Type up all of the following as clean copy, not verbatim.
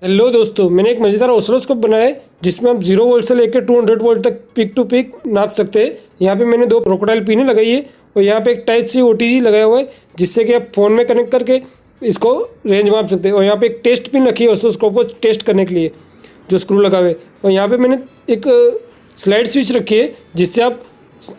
Hello दोस्तों, मैंने एक मज़ेदार ऑसिलोस्कोप बनाया है जिसमें आप 0 वोल्ट से लेकर 200 वोल्ट तक पिक टू पिक नाप सकते हैं। यहाँ पे मैंने 2 क्रोकोडाइल पिनें लगाई है और यहाँ पे एक टाइप सी OTG लगाया हुआ है जिससे कि आप फ़ोन में कनेक्ट करके इसको रेंज माप सकते हैं। और यहाँ पे एक टेस्ट पिन रखी है ऑसिलोस्कोप को टेस्ट करने के लिए, जो स्क्रू लगा हुआ है। और यहाँ पर मैंने एक स्लाइड स्विच रखी है जिससे आप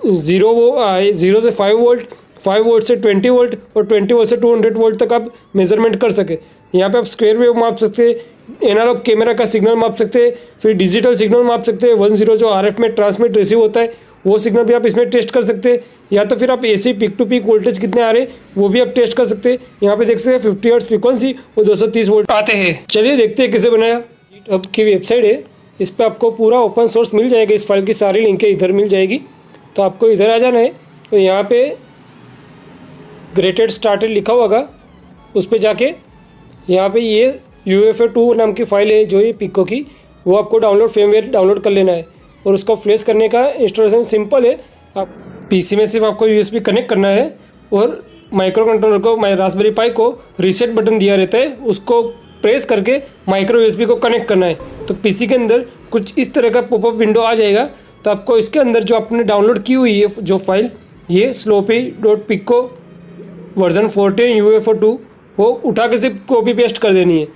0 से 5 वोल्ट, 5 वोल्ट से 20 वोल्ट और 20 वोल्ट से 200 वोल्ट तक आप मेजरमेंट कर सके। यहाँ पे आप स्क्वायर वेव माप सकते हैं, एनालॉग कैमरा का सिग्नल माप सकते हैं, फिर डिजिटल सिग्नल माप सकते हैं। 10 जो RF में ट्रांसमिट रिसीव होता है वो सिग्नल भी आप इसमें टेस्ट कर सकते हैं। या तो फिर आप AC peak to peak voltage कितने आ रहे हैं वो भी आप टेस्ट कर सकते हैं। यहाँ पे देख सकते हैं 50 हर्ट्ज फ्रीक्वेंसी और 230 वोल्ट आते हैं। चलिए देखते हैं कैसे बनाया। GitHub की वेबसाइट है, इस पर आपको पूरा ओपन सोर्स मिल जाएगा। इस फाइल की सारी लिंकें इधर मिल जाएगी, तो आपको इधर आ जाना है। तो यहाँ पे ग्रेटेड स्टार्टेड लिखा होगा, उस पर जाके यहाँ पे ये UFO2 नाम की फ़ाइल है जो ये पिको की, वो आपको फर्मवेयर डाउनलोड कर लेना है। और उसको फ्लैश करने का इंस्टॉलेशन सिंपल है। आप PC में सिर्फ आपको USB कनेक्ट करना है और माइक्रो कंट्रोलर को, रास्पबेरी पाई को रीसेट बटन दिया रहता है, उसको प्रेस करके माइक्रो USB को कनेक्ट करना है। तो PC के अंदर कुछ इस तरह का पॉपअप विंडो आ जाएगा। तो आपको इसके अंदर जो आपने डाउनलोड की हुई है जो फाइल, ये sloppy.pico वर्जन 14 UFO2, वो उठा के सिर्फ कॉपी पेस्ट कर देनी है।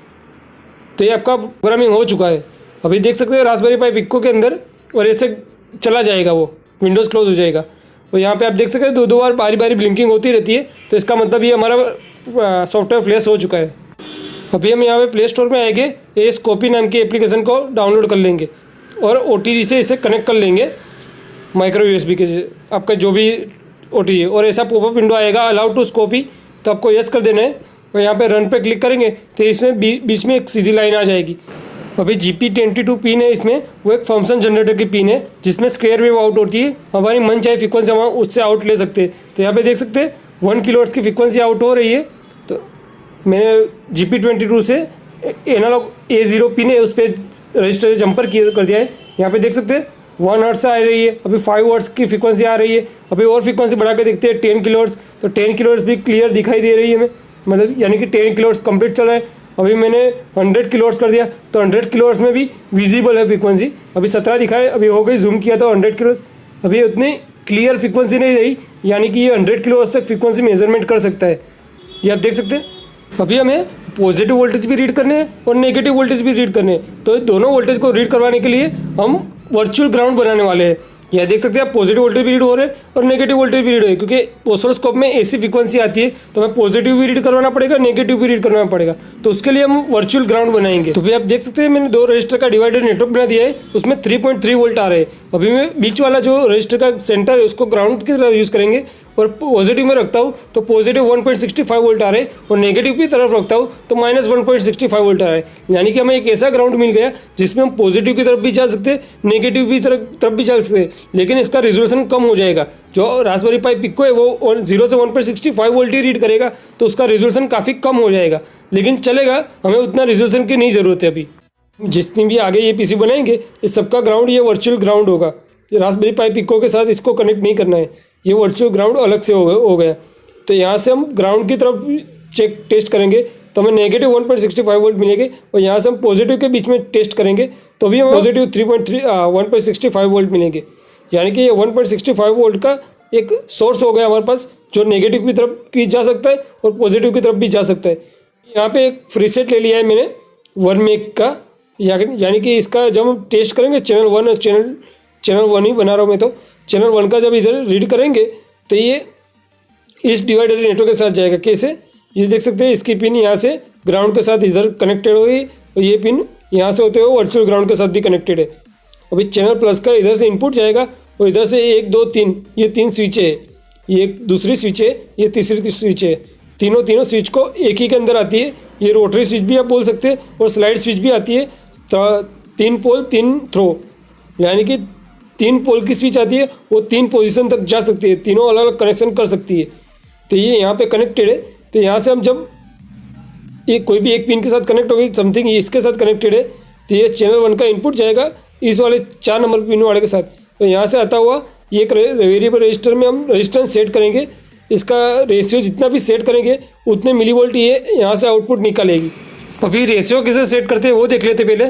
तो ये आपका प्रोग्रामिंग हो चुका है। अभी देख सकते हैं रास्पबेरी पाई पिको के अंदर, और ऐसे चला जाएगा, वो विंडोज़ क्लोज हो जाएगा। और यहाँ पे आप देख सकते हैं 2 बार बारी बारी ब्लिंकिंग होती रहती है। तो इसका मतलब ये हमारा सॉफ्टवेयर फ्लैश हो चुका है। अभी हम यहाँ पे प्ले स्टोर में आएंगे, ये स्कोपी नाम की एप्लीकेशन को डाउनलोड कर लेंगे और OTG से इसे कनेक्ट कर लेंगे माइक्रो USB के, आपका जो भी OTG। और ऐसा पॉपअप विंडो आएगा, अलाउ टू स्कोपी, तो आपको यस कर देना है। और यहाँ पे रन पे क्लिक करेंगे तो इसमें बीच में एक सीधी लाइन आ जाएगी। अभी GP22 पिन है इसमें, वो एक फंक्शन जनरेटर की पिन है जिसमें स्क्वायर वेव आउट होती है। हमारी मन चाहे फ्रीक्वेंसी हम उससे आउट ले सकते हैं। तो यहाँ पे देख सकते हैं 1 किलोहर्ट्ज़ की फ्रीक्वेंसी आउट हो रही है। तो मैंने GP22 से एनालॉग A0 पिन है उस पर रजिस्टर जंपर कर दिया है। यहाँ पे देख सकते हैं 1 हर्ट्ज़ से आ रही है, अभी 5 हर्ट्ज़ की फ्रीक्वेंसी आ रही है। अभी और फ्रीक्वेंसी बढ़ा के देखते हैं 10 किलोहर्ट्ज़, तो 10 किलोहर्ट्ज़ भी क्लियर दिखाई दे रही है हमें, मतलब यानी कि 10 किलोहर्ट्ज़ कंप्लीट चल रहा है। अभी मैंने 100 किलोहर्ट्ज़ कर दिया, तो 100 किलोहर्ट्ज़ में भी विजिबल है फ्रीक्वेंसी। अभी 17 दिखाए, अभी हो गई, जूम किया तो 100 किलोहर्ट्ज़। अभी उतनी क्लियर फ्रीक्वेंसी नहीं रही, यानी कि ये 100 किलोहर्ट्ज़ तक फ्रीक्वेंसी मेजरमेंट कर सकता है, ये आप देख सकते हैं। अभी हमें पॉजिटिव वोल्टेज भी रीड करने हैं और नेगेटिव वोल्टेज भी रीड करने हैं। तो दोनों वोल्टेज को रीड करवाने के लिए हम वर्चुअल ग्राउंड बनाने वाले हैं। यह देख सकते हैं आप, पॉजिटिव वोल्टेज भी रीड हो रहे हैं और नेगेटिव वोल्टेज भी रीड हो रहे हैं, क्योंकि ऑसिलोस्कोप में AC फ्रीक्वेंसी आती है, तो हमें पॉजिटिव भी रीड करवाना पड़ेगा, नेगेटिव भी रीड करवाना पड़ेगा। तो उसके लिए हम वर्चुअल ग्राउंड बनाएंगे। तो भी आप देख सकते हैं मैंने 2 रजिस्टर का डिवाइडर नेटवर्क बना दिया है, उसमें 3.3 वोल्ट आ रहे हैं। अभी मैं बीच वाला जो रजिस्टर का सेंटर है उसको ग्राउंड की तरह यूज़ करेंगे, और पॉजिटिव में रखता हूँ तो पॉजिटिव 1.65 वोल्ट आ रहे हैं, और नेगेटिव की तरफ रखता हूँ तो -1.65 वोल्ट आ रहा है। यानी कि हमें एक ऐसा ग्राउंड मिल गया जिसमें हम पॉजिटिव की तरफ भी जा सकते हैं, नेगेटिव भी तरफ भी चल सकते हैं, लेकिन इसका रेजोल्यूशन कम हो जाएगा। जो रास्पबेरी पाई पिको है वो 0 से 1.65 वोल्ट ही रीड करेगा, तो उसका रेजोल्यूशन काफ़ी कम हो जाएगा, लेकिन चलेगा, हमें उतना रेजोल्यूशन की नहीं ज़रूरत है। अभी जितनी भी आगे ये PC बनाएंगे, इस सबका ग्राउंड ये वर्चुअल ग्राउंड होगा। रास्पबेरी पाई पिको के साथ इसको कनेक्ट नहीं करना है, ये वर्चुअल ग्राउंड अलग से हो गया। तो यहाँ से हम ग्राउंड की तरफ टेस्ट करेंगे तो हमें नेगेटिव 1.65 वोल्ट मिलेंगे, और यहाँ से हम पॉजिटिव के बीच में टेस्ट करेंगे तो भी हमें पॉजिटिव 1.65 वोल्ट मिलेंगे। यानी कि ये 1.65 वोल्ट का एक सोर्स हो गया हमारे पास, जो नेगेटिव की तरफ भी जा सकता है और पॉजिटिव की तरफ भी जा सकता है। यहाँ पे एक फ्रीसेट ले लिया है मैंने 1 मेग का, यानी कि इसका जब हम टेस्ट करेंगे चैनल 1 और चैनल 1 ही बना रहा हूँ मैं, तो चैनल 1 का जब इधर रीड करेंगे तो ये इस डिवाइडर नेटवर्क के साथ जाएगा। कैसे, ये देख सकते हैं, इसकी पिन यहाँ से ग्राउंड के साथ इधर कनेक्टेड हो गई, और ये पिन यहाँ से होते हुए वर्चुअल ग्राउंड के साथ भी कनेक्टेड है। अभी चैनल प्लस का इधर से इनपुट जाएगा, और इधर से 1 2 3 ये 3 स्विचें है, ये एक दूसरी स्विच है, ये तीसरी स्विच है। तीनों स्विच को एक ही के अंदर आती है। ये रोटरी स्विच भी आप बोल सकते हैं, और स्लाइड स्विच भी आती है। 3 पोल 3 थ्रो, यानी कि 3 पोल की स्विच आती है, वो 3 पोजीशन तक जा सकती है, तीनों अलग अलग कनेक्शन कर सकती है। तो ये यहाँ पे कनेक्टेड है। तो यहाँ से हम जब ये कोई भी एक पिन के साथ कनेक्ट हो गई, समथिंग इसके साथ कनेक्टेड है, तो ये चैनल 1 का इनपुट जाएगा इस वाले 4 नंबर पिन वाले के साथ। तो यहाँ से आता हुआ ये एक वेरिएबल रजिस्टर में हम रजिस्टेंस सेट करेंगे, इसका रेशियो जितना भी सेट करेंगे उतने मिलीवोल्ट ये यहाँ से आउटपुट निकालेगी। अभी रेशियो कैसे सेट करते हैं वो देख लेते पहले।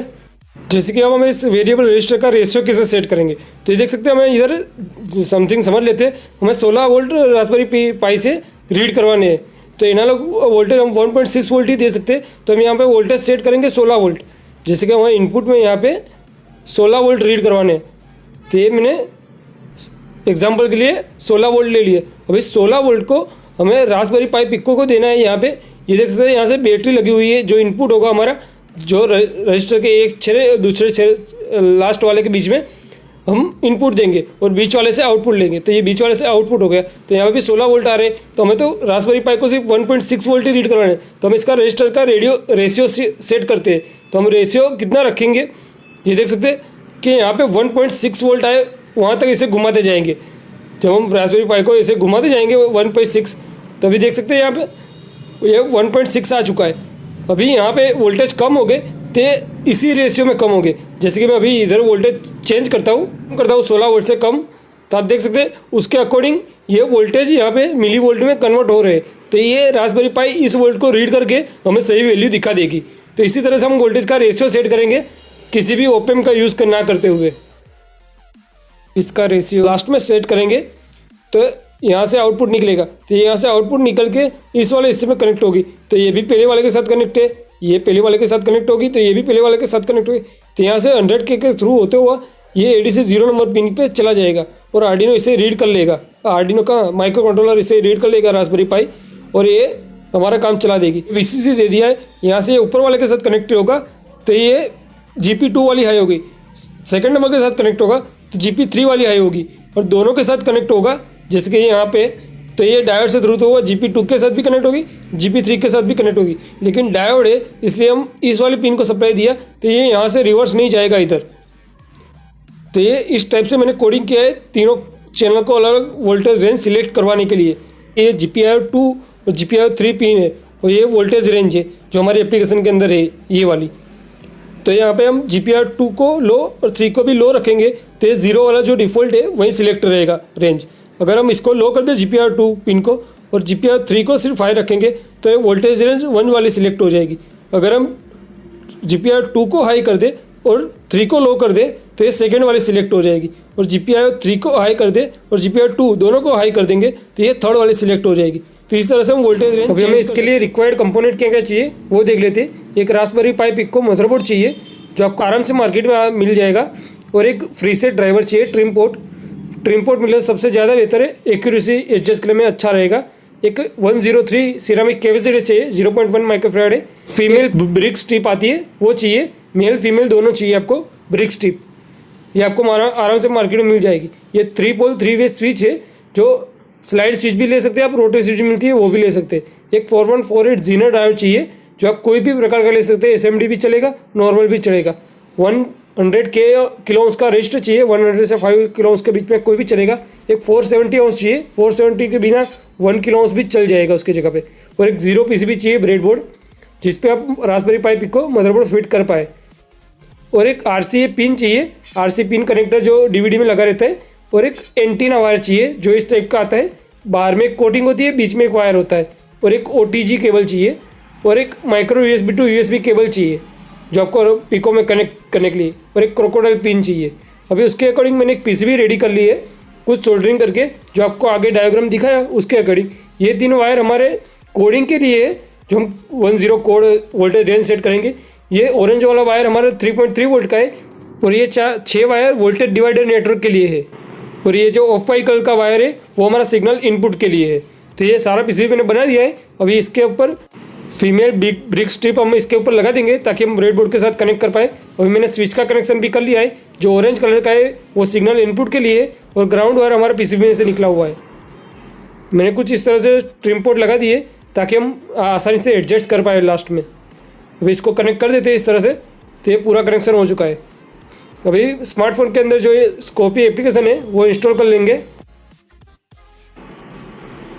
जैसे कि अब हमें इस वेरिएबल रजिस्टर का रेशियो कैसे सेट करेंगे, तो ये देख सकते हैं। हमें इधर समथिंग समझ लेते हैं। हमें 16 वोल्ट रास्पबेरी पाई से रीड करवाने हैं, तो एनालॉग वोल्टेज हम 1.6 वोल्ट ही दे सकते हैं। तो हम यहाँ पे वोल्टेज सेट करेंगे 16 वोल्ट। जैसे कि हमारे इनपुट में यहाँ पे 16 वोल्ट रीड करवाने हैं, तो ये मैंने एग्जाम्पल के लिए 16 वोल्ट ले लिए। अब इस 16 वोल्ट को हमें रास्पबेरी पाई पिको को देना है। यहाँ पे ये देख सकते हैं, यहाँ से बैटरी लगी हुई है। जो इनपुट होगा हमारा, जो रजिस्टर के एक छेरे दूसरे छेरे लास्ट वाले के बीच में हम इनपुट देंगे और बीच वाले से आउटपुट लेंगे। तो ये बीच वाले से आउटपुट हो गया, तो यहाँ पे भी 16 वोल्ट आ रहे हैं। तो हमें तो रास्पबेरी पाई को सिर्फ 1.6 वोल्ट ही रीड करवाना है। तो हम इसका रजिस्टर का रेशियो सेट करते हैं। तो हम रेशियो कितना रखेंगे, ये देख सकते हैं कि यहाँ पे 1.6 वोल्ट आए, वहाँ तक इसे घुमाते जाएंगे। जब हम रास्पबेरी पाई को इसे घुमाते जाएंगे 1.6, तभी देख सकते हैं यहाँ पे ये 1.6 आ चुका है। अभी यहाँ पे वोल्टेज कम हो गए तो इसी रेशियो में कम हो गए। जैसे कि मैं अभी इधर वोल्टेज चेंज करता हूँ 16 वोल्ट से कम, तो आप देख सकते हैं उसके अकॉर्डिंग ये वोल्टेज यहाँ पे मिली वोल्ट में कन्वर्ट हो रहे हैं। तो ये रास्पबेरी पाई इस वोल्ट को रीड करके हमें सही वैल्यू दिखा देगी। तो इसी तरह से हम वोल्टेज का रेशियो सेट करेंगे किसी भी ओप एम्प का यूज़ ना करते हुए। इसका रेशियो लास्ट में सेट करेंगे तो यहाँ से आउटपुट निकलेगा। तो यहाँ से आउटपुट निकल के इस वाले हिस्से में कनेक्ट होगी। तो ये भी पहले वाले के साथ कनेक्ट है, ये पहले वाले के साथ कनेक्ट होगी, तो ये भी पहले वाले के साथ कनेक्ट होगी। तो यहाँ से 100K के थ्रू होते हुआ ये ADC 0 नंबर पिन पे चला जाएगा और आर्डिनो इसे रीड कर लेगा। आर्डिनो का माइक्रो कंट्रोलर इसे रीड कर लेगा रास्पबेरी पाई, और ये हमारा काम चला देगी। VCC दे दिया है, यहाँ से ऊपर वाले के साथ कनेक्ट होगा तो ये GP2 वाली हाई होगी। सेकंड नंबर के साथ कनेक्ट होगा तो GP3 वाली हाई होगी, और दोनों के साथ कनेक्ट होगा। जैसे कि यहाँ पे तो ये डायोड से थ्रू तो हुआ, GP2 के साथ भी कनेक्ट होगी, GP3 के साथ भी कनेक्ट होगी। लेकिन डायोड है इसलिए हम इस वाले पिन को सप्लाई दिया, तो ये यहाँ से रिवर्स नहीं जाएगा इधर। तो ये इस टाइप से मैंने कोडिंग किया है तीनों चैनल को अलग अलग वोल्टेज रेंज सिलेक्ट करवाने के लिए। ये GPIO2 और GPIO3 पिन है, और ये वोल्टेज रेंज है जो हमारी एप्लीकेशन के अंदर है ये वाली। तो यहाँ पे हम GPIO2 को लो और 3 को भी लो रखेंगे, तो ये 0 वाला जो डिफ़ॉल्ट है वही सिलेक्ट रहेगा रेंज। अगर हम इसको लो कर दें GPIO2 पिन को और GPIO3 को सिर्फ हाई रखेंगे तो ये वोल्टेज रेंज 1 वाली सिलेक्ट हो जाएगी। अगर हम GPIO2 को हाई कर दें और 3 को लो कर दें तो ये सेकेंड वाली सिलेक्ट हो जाएगी, और GPIO3 को हाई कर दें और GPIO2 दोनों को हाई कर देंगे तो ये थर्ड वाली सिलेक्ट हो जाएगी। तो इस तरह से हम वोल्टेज रेंज। अभी हमें इसके लिए रिक्वायर्ड कंपोनेंट क्या क्या चाहिए वो देख लेते हैं। एक रास्पबेरी पाई पिको मदरबोर्ड चाहिए जो आपको आराम से मार्केट में मिल जाएगा, और एक फ्रीसेट ड्राइवर चाहिए। ट्रिम पोर्ट मिले सबसे ज़्यादा बेहतर है, एक्यूरेसी एडजस्ट करने में अच्छा रहेगा। एक 103 सिरामिक कैपेसिटर चाहिए, 0.1 माइक्रोफैराड है। फीमेल ब्रिक स्ट्रिप आती है वो चाहिए, मेल फीमेल दोनों चाहिए आपको ब्रिक स्ट्रिप। ये आपको आराम से मार्केट में मिल जाएगी। ये 3 पोल 3 वे स्विच है, जो स्लाइड स्विच भी ले सकते हैं आप, रोटरी स्विच मिलती है वो भी ले सकते हैं। एक 4148 जीनर डायोड चाहिए जो आप कोई भी प्रकार का ले सकते हैं, SMD भी चलेगा, नॉर्मल भी चलेगा। 100 किलो ओम्स का रजिस्टर चाहिए, 100 से 5 किलो ओम्स के बीच में कोई भी चलेगा। एक 470 ओम्स चाहिए, 470 के बिना 1 किलो ओम्स भी चल जाएगा उसकी जगह पे। और एक 0 PCB चाहिए ब्रेडबोर्ड जिस पे आप रास्पबेरी पाई पिको मदरबोर्ड फिट कर पाए। और एक RCA पिन चाहिए, RC पिन कनेक्टर जो DVD में लगा रहता है। और एक एंटीना वायर चाहिए जो इस टाइप का आता है, बाहर में एक कोटिंग होती है, बीच में एक वायर होता है। और एक OTG केबल चाहिए, और एक micro USB to USB cable चाहिए जो आपको पिको में कनेक्ट करने के लिए। और एक क्रोकोडाइल पिन चाहिए। अभी उसके अकॉर्डिंग मैंने एक PCB रेडी कर ली है कुछ सोल्डरिंग करके, जो आपको आगे डायग्राम दिखाया उसके अकॉर्डिंग। ये 3 वायर हमारे कोडिंग के लिए है जो हम 10 कोड वोल्टेज रेंज सेट करेंगे। ये ऑरेंज वाला वायर हमारा 3.3 वोल्ट का है, और ये 6 वायर वोल्टेज डिवाइडर नेटवर्क के लिए है। और ये जो ऑफ वाइट कलर का वायर है वो हमारा सिग्नल इनपुट के लिए है। तो ये सारा PCB मैंने बना दिया है। अभी इसके ऊपर फीमेल ब्रिक स्ट्रिप हम इसके ऊपर लगा देंगे ताकि हम ब्रेडबोर्ड के साथ कनेक्ट कर पाए। अभी मैंने स्विच का कनेक्शन भी कर लिया है, जो ऑरेंज कलर का है वो सिग्नल इनपुट के लिए है, और ग्राउंड वायर हमारा PCB में से निकला हुआ है। मैंने कुछ इस तरह से ट्रिम पोर्ट लगा दिए ताकि हम आसानी से एडजस्ट कर पाए लास्ट में। अभी इसको कनेक्ट कर देते हैं इस तरह से, तो ये पूरा कनेक्शन हो चुका है। अभी स्मार्टफोन के अंदर जो ये स्कोपी एप्लीकेशन है वो इंस्टॉल कर लेंगे,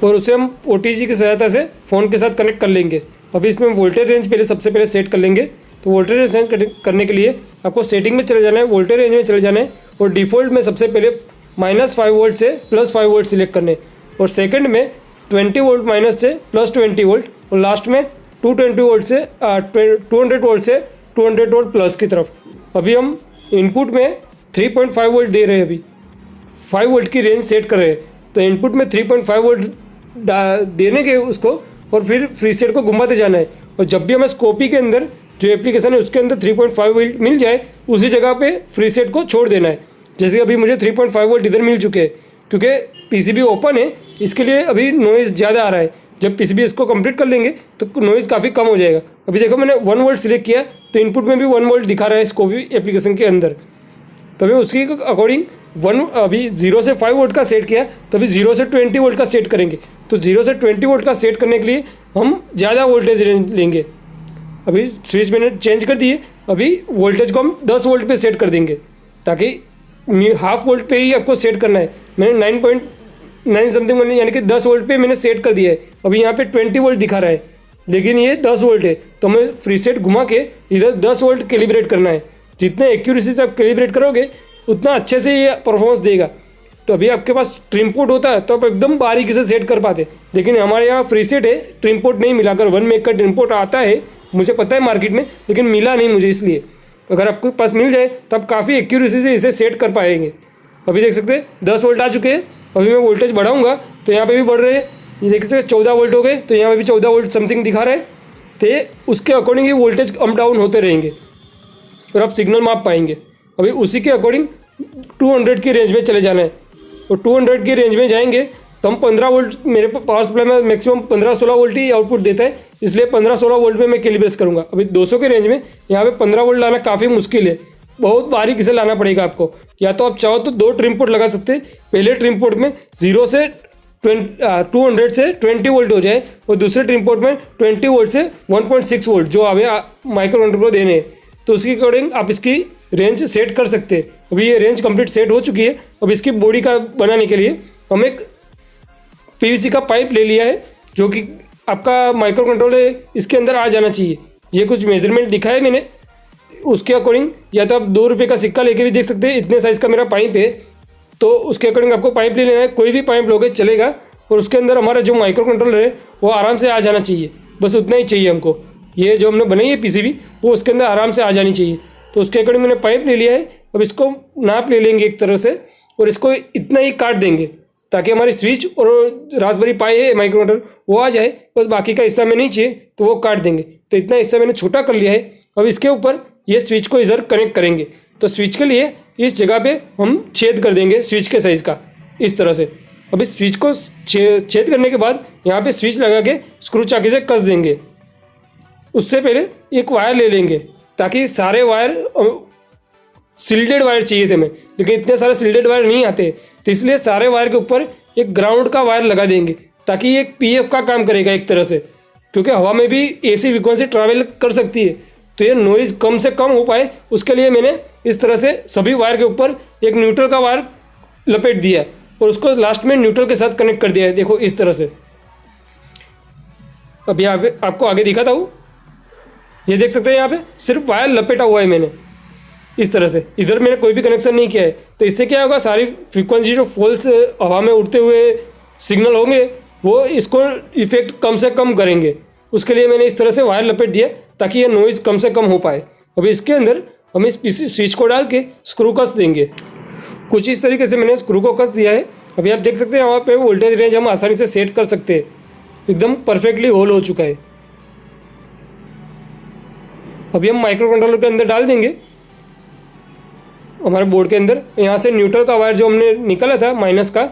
और उसे हम OTG की सहायता से फ़ोन के साथ कनेक्ट कर लेंगे। अभी इसमें वोल्टेज रेंज सबसे पहले सेट कर लेंगे। तो वोल्टेज रेंज सेट करने के लिए आपको सेटिंग में चले जाना है, वोल्टेज रेंज में चले जाना है, और डिफ़ॉल्ट में सबसे पहले -5 वोल्ट से +5 वोल्ट सिलेक्ट करने, और सेकंड में 20 वोल्ट माइनस से +20 वोल्ट, और लास्ट में 220 वोल्ट से 200 वोल्ट से 200 वोल्ट प्लस की तरफ। अभी हम इनपुट में 3.5 वोल्ट दे रहे हैं, अभी 5 वोल्ट की रेंज सेट कर रहे हैं। तो इनपुट में 3.5 वोल्ट देने के उसको, और फिर फ्री सेट को घुमाते जाना है। और जब भी हमें स्कोपी के अंदर जो एप्लीकेशन है उसके अंदर 3.5 वोल्ट मिल जाए, उसी जगह पे फ्री सेट को छोड़ देना है। जैसे अभी मुझे 3.5 वोल्ट इधर मिल चुके हैं, क्योंकि पीसीबी ओपन है इसके लिए अभी नॉइज़ ज़्यादा आ रहा है। जब पीसीबी इसको कंप्लीट कर लेंगे तो नॉइज़ काफ़ी कम हो जाएगा। अभी देखो मैंने 1 वोल्ट सिलेक्ट किया तो इनपुट में भी 1 वोल्ट दिखा रहा है स्कोपी एप्लीकेशन के अंदर। तो हमें उसकी अकॉर्डिंग अभी 0 से 5 वोल्ट का सेट किया, तो अभी 0 से 20 वोल्ट का सेट करेंगे। तो 0 से 20 वोल्ट का सेट करने के लिए हम ज़्यादा वोल्टेज रेंज लेंगे। अभी स्विच मैंने चेंज कर दिए, अभी वोल्टेज को हम 10 वोल्ट पे सेट कर देंगे, ताकि हाफ वोल्ट पे ही आपको सेट करना है। मैंने 9.9 समथिंग मैंने यानी कि 10 वोल्ट पे मैंने सेट कर दिया है। अभी यहाँ पे 20 वोल्ट दिखा रहा है, लेकिन ये 10 वोल्ट है। तो हमें फ्री सेट घुमा के इधर 10 वोल्ट कैलिब्रेट करना है। जितने एक्यूरेसी से आप कैलिब्रेट करोगे उतना अच्छे से ये परफॉर्मेंस देगा। तो अभी आपके पास ट्रिम पोर्ट होता है तो आप एकदम बारीकी से सेट कर पाते, लेकिन हमारे यहाँ फ्री सेट है, ट्रिम पोर्ट नहीं मिला। अगर 1 मेक का ट्रिम पोर्ट आता है, मुझे पता है मार्केट में, लेकिन मिला नहीं मुझे, इसलिए अगर आपके पास मिल जाए तो आप काफ़ी एक्यूरेसी से इसे सेट कर पाएंगे। अभी देख सकते हैं 10 वोल्ट आ चुके हैं। अभी मैं वोल्टेज बढ़ाऊंगा तो यहाँ पे भी बढ़ रहे हैं, ये देख सकते 14 वोल्ट हो गए, तो यहाँ पे भी 14 वोल्ट समथिंग दिखा रहा है। तो उसके अकॉर्डिंग ये वोल्टेज अप डाउन होते रहेंगे और आप सिग्नल माप पाएंगे। अभी उसी के अकॉर्डिंग 200 की रेंज में चले जाना है, और 200 की रेंज में जाएंगे तो हम 15 वोल्ट, मेरे पावर सप्लाई में मैक्सिमम 15-16 वोल्ट ही आउटपुट देता है, इसलिए 15-16 वोल्ट में मैं कैलिब्रेट करूँगा। अभी 200 के रेंज में यहाँ पे 15 वोल्ट लाना काफ़ी मुश्किल है, बहुत बारीकी से लाना पड़ेगा आपको। या तो आप चाहो तो 2 ट्रिम पोर्ट लगा सकते हैं। पहले ट्रिम पोर्ट में 0 से 200 से 20 वोल्ट हो जाए, और दूसरे ट्रिम पोर्ट में 20 वोल्ट से 1.6 वोल्ट जो हमें माइक्रो कंट्रोलर को देने हैं, तो उसके अकॉर्डिंग आप इसकी रेंज सेट कर सकते हैं। अभी ये रेंज कंप्लीट सेट हो चुकी है। अब इसकी बॉडी का बनाने के लिए हम एक पीवीसी का पाइप ले लिया है, जो कि आपका माइक्रो कंट्रोलर इसके अंदर आ जाना चाहिए। ये कुछ मेजरमेंट दिखा है मैंने, उसके अकॉर्डिंग या तो आप 2 रुपये का सिक्का लेके भी देख सकते हैं। इतने साइज़ का मेरा पाइप है, तो उसके अकॉर्डिंग आपको पाइप ले लेना है। कोई भी पाइप लोगे चलेगा, और उसके अंदर हमारा जो माइक्रो कंट्रोलर है वो आराम से आ जाना चाहिए। बस उतना ही चाहिए हमको। ये जो हमने बनाई है पीसीबी, वो उसके अंदर आराम से आ जानी चाहिए। तो उसके अकॉर्डिंग मैंने पाइप ले लिया है। अब इसको नाप ले लेंगे एक तरह से, और इसको इतना ही काट देंगे ताकि हमारी स्विच और रास्पबेरी पाई है माइक्रो कंट्रोलर वो आ जाए। बस बाकी का हिस्सा में नहीं चाहिए तो वो काट देंगे। तो इतना हिस्सा मैंने छोटा कर लिया है। अब इसके ऊपर ये स्विच को इधर कनेक्ट करेंगे। तो स्विच के लिए इस जगह पे हम छेद कर देंगे स्विच के साइज़ का, इस तरह से। अब इस स्विच को छेद करने के बाद यहाँ पे स्विच लगा के स्क्रू चाकी से कस देंगे। उससे पहले एक वायर ले लेंगे, ताकि सारे वायर, सिल्डेड वायर चाहिए थे हमें, लेकिन इतने सारे सिल्डेड वायर नहीं आते, तो इसलिए सारे वायर के ऊपर एक ग्राउंड का वायर लगा देंगे, ताकि ये पीएफ का काम करेगा एक तरह से। क्योंकि हवा में भी एसी फ्रिक्वेंसी ट्रैवल कर सकती है, तो ये नॉइज़ कम से कम हो पाए उसके लिए मैंने इस तरह से सभी वायर के ऊपर एक न्यूट्रल का वायर लपेट दिया है, और उसको लास्ट में न्यूट्रल के साथ कनेक्ट कर दिया है। देखो इस तरह से। अब यहाँ पे आपको आगे दिखाता हूँ, ये देख सकते हैं यहाँ पे सिर्फ वायर लपेटा हुआ है मैंने इस तरह से। इधर मैंने कोई भी कनेक्शन नहीं किया है। तो इससे क्या होगा, सारी फ्रीक्वेंसी जो फॉल्स हवा में उड़ते हुए सिग्नल होंगे वो इसको इफेक्ट कम से कम करेंगे। उसके लिए मैंने इस तरह से वायर लपेट दिया ताकि ये नॉइज़ कम से कम हो पाए। अभी इसके अंदर हम इस स्विच को डाल के स्क्रू कस देंगे। कुछ इस तरीके से मैंने स्क्रू को कस दिया है। अभी आप देख सकते हैं वहाँ पे वोल्टेज रेंज हम आसानी से सेट कर सकते हैं। एकदम परफेक्टली होल हो चुका है। अभी हम माइक्रो कंट्रोलर के अंदर डाल देंगे, हमारे बोर्ड के अंदर। यहाँ से न्यूट्रल का वायर जो हमने निकाला था माइनस का,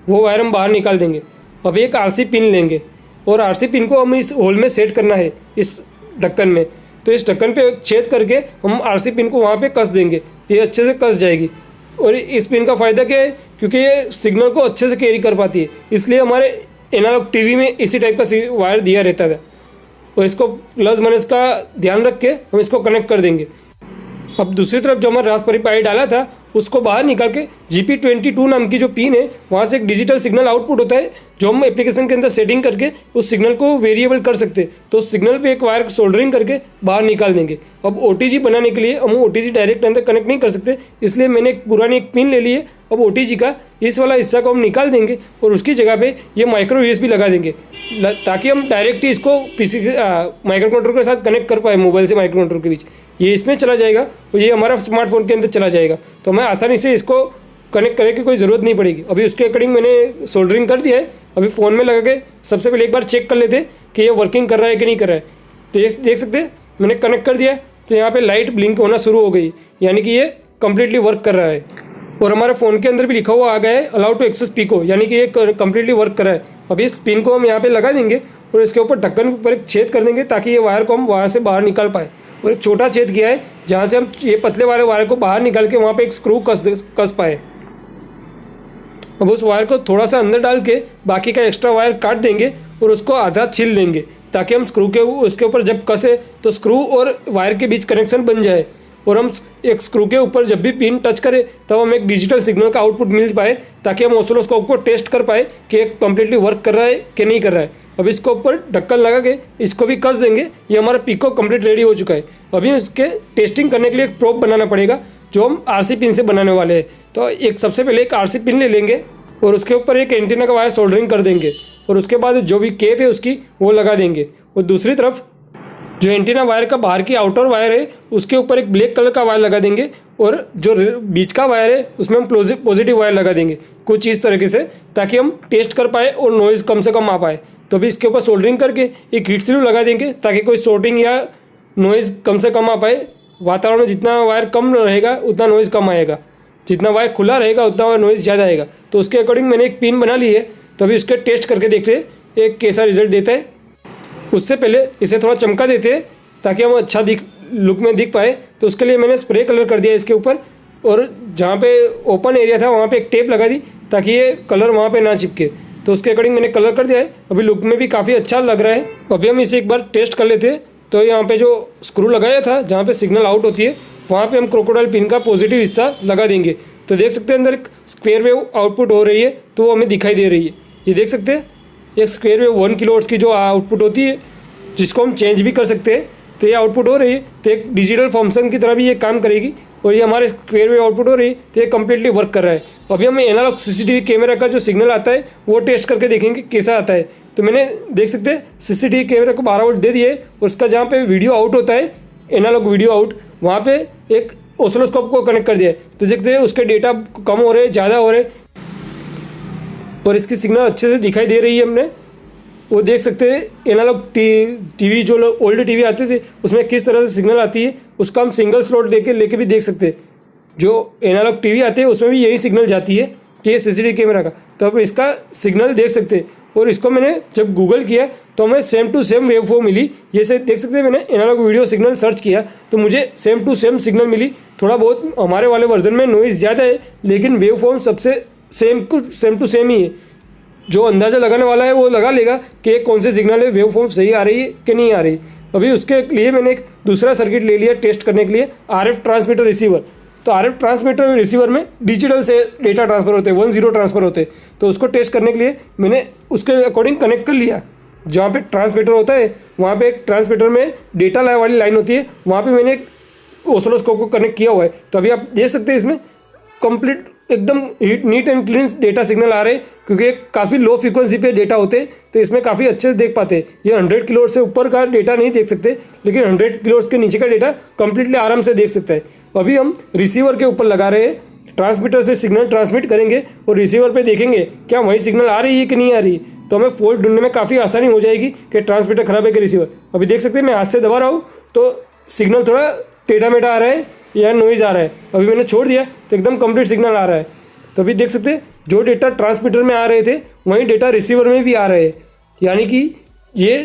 वो वायर हम बाहर निकाल देंगे। अभी एक आरसी पिन लेंगे, और आरसी पिन को हम इस होल में सेट करना है, इस ढक्कन में। तो इस ढक्कन पे छेद करके हम आरसी पिन को वहाँ पे कस देंगे, ये अच्छे से कस जाएगी। और इस पिन का फ़ायदा क्या है, क्योंकि ये सिग्नल को अच्छे से कैरी कर पाती है, इसलिए हमारे एनालॉग टीवी में इसी टाइप का वायर दिया रहता था। और इसको प्लस माइनस का ध्यान रख के हम इसको कनेक्ट कर देंगे। अब दूसरी तरफ जो हमारा रास्पबेरी पाई डाला था उसको बाहर निकाल के GP22 नाम की जो पिन है, वहाँ से एक डिजिटल सिग्नल आउटपुट होता है, जो हम एप्लीकेशन के अंदर सेटिंग करके उस सिग्नल को वेरिएबल कर सकते हैं। तो उस सिग्नल पे एक वायर सोल्डरिंग करके बाहर निकाल देंगे। अब OTG बनाने के लिए हम OTG डायरेक्ट अंदर कनेक्ट नहीं कर सकते, इसलिए मैंने एक पुरानी एक पिन ले ली है अब OTG का इस वाला हिस्सा को हम निकाल देंगे और उसकी जगह पे ये माइक्रो USB लगा देंगे ताकि हम डायरेक्ट ही इसको PC माइक्रो कंट्रोलर के साथ कनेक्ट कर पाए, मोबाइल से माइक्रो कंट्रोलर के बीच। ये इसमें चला जाएगा और ये हमारा स्मार्टफोन के अंदर चला जाएगा, तो हमें आसानी से इसको कनेक्ट करने की कोई ज़रूरत नहीं पड़ेगी। अभी उसके अकॉर्डिंग मैंने सोल्डरिंग कर दिया है। अभी फ़ोन में लगा के सबसे पहले एक बार चेक कर लेते कि ये वर्किंग कर रहा है कि नहीं कर रहा है। तो ये देख सकते हैं मैंने कनेक्ट कर दिया है, तो यहाँ पे लाइट ब्लिंक होना शुरू हो गई, यानी कि ये कम्प्लीटली वर्क कर रहा है। और हमारे फ़ोन के अंदर भी लिखा हुआ आ गया है अलाउ टू एक्सेस पिको, यानी कि ये कम्प्लीटली वर्क कर रहा है। अभी इस पिन को हम यहाँ पे लगा देंगे और इसके ऊपर ढक्कन के ऊपर एक छेद कर देंगे ताकि ये वायर को हम वहाँ से बाहर निकाल पाए। और एक छोटा छेद किया है जहाँ से हम ये पतले वाले वायर को बाहर निकाल के वहाँ पर एक स्क्रू कस पाए। अब उस वायर को थोड़ा सा अंदर डाल के बाकी का एक्स्ट्रा वायर काट देंगे और उसको आधा छील लेंगे ताकि हम स्क्रू के उसके ऊपर जब कसे तो स्क्रू और वायर के बीच कनेक्शन बन जाए। और हम एक स्क्रू के ऊपर जब भी पिन टच करें तब हमें एक डिजिटल सिग्नल का आउटपुट मिल पाए ताकि हम ऑसिलोस्कोप को टेस्ट कर पाए कि ये कम्प्लीटली वर्क कर रहा है कि नहीं कर रहा है। अब इसके ऊपर ढक्कन लगा के इसको भी कस देंगे। ये हमारा पिको कंप्लीट रेडी हो चुका है। अभी इसके टेस्टिंग करने के लिए एक प्रोब बनाना पड़ेगा जो हम RC पिन से बनाने वाले हैं। तो एक सबसे पहले एक RC पिन ले लेंगे और उसके ऊपर एक एंटीना का वायर सोल्डरिंग कर देंगे और उसके बाद जो भी केप है उसकी वो लगा देंगे। और दूसरी तरफ जो एंटीना वायर का बाहर की आउटर वायर है उसके ऊपर एक ब्लैक कलर का वायर लगा देंगे और जो बीच का वायर है उसमें हम पॉजिटिव वायर लगा देंगे कुछ इस तरीके से ताकि हम टेस्ट कर पाए और नॉइज़ कम से कम आ पाए। तो अभी इसके ऊपर सोल्डरिंग करके एक हीट सील लगा देंगे ताकि कोई शॉर्टिंग या नॉइज़ कम से कम आ पाए। वातावरण में जितना वायर कम रहेगा उतना नॉइज़ कम आएगा, जितना वायर खुला रहेगा उतना नॉइज़ ज़्यादा आएगा। तो उसके अकॉर्डिंग मैंने एक पिन बना ली है, तो अभी उसके टेस्ट करके देखते हैं एक कैसा रिजल्ट देता है। उससे पहले इसे थोड़ा चमका देते हैं ताकि हम अच्छा लुक में दिख पाए। तो उसके लिए मैंने स्प्रे कलर कर दिया इसके ऊपर और जहाँ पे ओपन एरिया था वहाँ पे एक टेप लगा दी ताकि ये कलर वहाँ पे ना चिपके। तो उसके अकॉर्डिंग मैंने कलर कर दिया है। अभी लुक में भी काफ़ी अच्छा लग रहा है। अभी हम इसे एक बार टेस्ट कर लेते हैं। तो यहाँ पे जो स्क्रू लगाया था जहाँ पे सिग्नल आउट होती है वहाँ पे हम क्रोकोडाइल पिन का पॉजिटिव हिस्सा लगा देंगे। तो देख सकते हैं अंदर एक स्क्वायर वेव आउटपुट हो रही है, तो वो हमें दिखाई दे रही है। ये देख सकते हैं एक स्क्वायर वेव 1 किलोहर्ट्ज़ की जो आउटपुट होती है जिसको हम चेंज भी कर सकते हैं। तो ये आउटपुट हो रही है, तो एक डिजिटल फंक्शन की तरह भी ये काम करेगी और ये हमारे स्क्वायर वेव आउटपुट हो रही है, तो ये कम्प्लीटली वर्क कर रहा है। अभी हम एनालॉग CCTV कैमरा का जो सिग्नल आता है वो टेस्ट करके देखेंगे कैसा आता है। तो मैंने देख सकते हैं CCTV कैमरा को 12 वोल्ट दे दिए और उसका जहाँ पे वीडियो आउट होता है, एनालॉग वीडियो आउट, वहाँ पे एक ऑसिलोस्कोप को कनेक्ट कर दिया है। तो देखते हैं उसके डेटा कम हो रहे, ज़्यादा हो रहे और इसकी सिग्नल अच्छे से दिखाई दे रही है। हमने वो देख सकते हैं एनालॉग टीवी जो ओल्ड टीवी आते थे उसमें किस तरह से सिग्नल आती है, उसका हम सिंगल स्लॉट लेके भी देख सकते हैं। जो एनालॉग टीवी आते हैं उसमें भी यही सिग्नल जाती है कि ये CCTV कैमरा का। तो अब इसका सिग्नल देख सकते हैं और इसको मैंने जब गूगल किया तो हमें same to same wave form मिली। ये से देख सकते हैं मैंने एनालॉग वीडियो सिग्नल सर्च किया तो मुझे सेम टू सेम सिग्नल मिली। थोड़ा बहुत हमारे वाले वर्जन में नॉइज़ ज़्यादा है लेकिन वेव फॉर्म सबसे सेम टू सेम ही है। जो अंदाज़ा लगाने वाला है वो लगा लेगा कि कौन से सिग्नल है, वेव फॉर्म सही आ रही है कि नहीं आ रही। अभी उसके लिए मैंने एक दूसरा सर्किट ले लिया टेस्ट करने के लिए, RF ट्रांसमीटर रिसीवर। तो RF ट्रांसमीटर रिसीवर में डिजिटल से डेटा ट्रांसफ़र होते हैं, 1-0 ट्रांसफ़र होते हैं। तो उसको टेस्ट करने के लिए मैंने उसके अकॉर्डिंग कनेक्ट कर लिया। जहाँ पे ट्रांसमीटर होता है वहाँ पे एक ट्रांसमीटर में डेटा वाली लाइन होती है, वहाँ पे मैंने एक ऑसिलोस्कोप को कनेक्ट किया हुआ है। तो अभी आप देख सकते हैं इसमें कंप्लीट एकदम neat and clean data signal आ रहे हैं क्योंकि काफ़ी लो फ्रीक्वेंसी पे डेटा होते हैं तो इसमें काफ़ी अच्छे से देख पाते हैं। ये 100 किलोहर्ट्ज़ से ऊपर का डेटा नहीं देख सकते लेकिन 100 किलोहर्ट्ज़ के नीचे का डेटा कंप्लीटली आराम से देख सकता है। अभी हम रिसीवर के ऊपर लगा रहे हैं, ट्रांसमीटर से सिग्नल ट्रांसमिट करेंगे और रिसीवर पे देखेंगे क्या वही सिग्नल आ रही है कि नहीं आ रही है। तो हमें फॉल्ट ढूंढने में काफ़ी आसानी हो जाएगी कि ट्रांसमीटर खराब है कि रिसीवर। अभी देख सकते हैं मैं हाथ से दबा रहा हूँ तो सिग्नल थोड़ा टेढ़ा मेढ़ा आ रहा है या नॉइज़ आ रहा है। अभी मैंने छोड़ दिया तो एकदम कंप्लीट सिग्नल आ रहा है। तो अभी देख सकते हैं जो डेटा ट्रांसमीटर में आ रहे थे वही डेटा रिसीवर में भी आ रहे हैं, यानी कि ये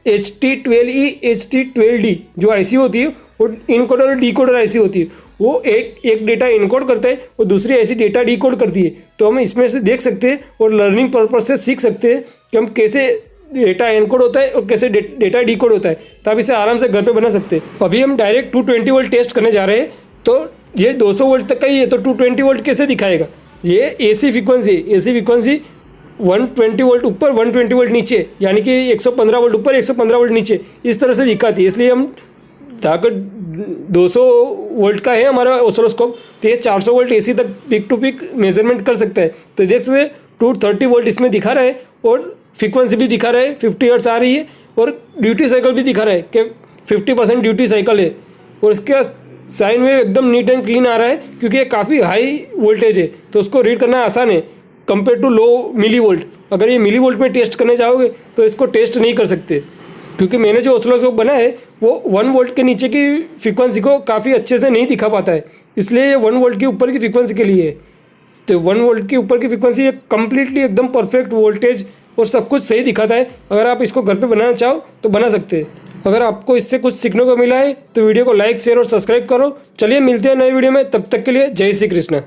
HT12E HT12D जो IC होती है वो इनकोडर और डिकोडर IC होती है। वो एक डेटा इनकोड करता है और दूसरी ऐसी डेटा डिकोड करती है। तो हम इसमें से देख सकते हैं और लर्निंग पर्पज से सीख सकते हैं कि हम कैसे डेटा एनकोड होता है और कैसे डेटा डिकोड होता है, तो आप इसे आराम से घर पे बना सकते हैं। अभी हम डायरेक्ट 220 वोल्ट टेस्ट करने जा रहे हैं। तो ये 200 वोल्ट तक का ही है तो 220 वोल्ट कैसे दिखाएगा। ये AC फ्रीक्वेंसी 120 वोल्ट ऊपर 120 वोल्ट नीचे, यानी कि 115 वोल्ट ऊपर 115 वोल्ट नीचे, इस तरह से दिखाती है। इसलिए हम जाकर 200 वोल्ट का है हमारा ऑसिलोस्कोप, तो ये 400 वोल्ट AC तक पिक टू पिक मेजरमेंट कर सकता है। तो देख सकते हैं 230 वोल्ट इसमें दिखा रहा है और फ्रीक्वेंसी भी दिखा रहा है 50 हर्ट्ज आ रही है और ड्यूटी साइकिल भी दिखा रहा है कि 50% ड्यूटी साइकिल है और इसके साइन वेव एकदम नीट एंड क्लीन आ रहा है क्योंकि ये काफ़ी हाई वोल्टेज है तो उसको रीड करना आसान है compare to low milli volt. अगर ये मिली वोल्ट में टेस्ट करने जाओगे तो इसको टेस्ट नहीं कर सकते क्योंकि मैंने जो ऑसिलोस्कोप बना है वो 1 वोल्ट के नीचे की फ्रीक्वेंसी को काफ़ी अच्छे से नहीं दिखा पाता है, इसलिए ये 1 वोल्ट के ऊपर की फ्रीक्वेंसी के लिए है। तो 1 वोल्ट के ऊपर की फ्रीक्वेंसी ये कम्प्लीटली एकदम परफेक्ट वोल्टेज और सब कुछ सही दिखाता है। अगर आप इसको घर पे बनाना चाहो तो बना सकते हैं। अगर आपको इससे कुछ सीखने को मिला है तो वीडियो को लाइक शेयर और सब्सक्राइब करो। चलिए मिलते हैं नए वीडियो में, तब तक के लिए जय श्री कृष्ण।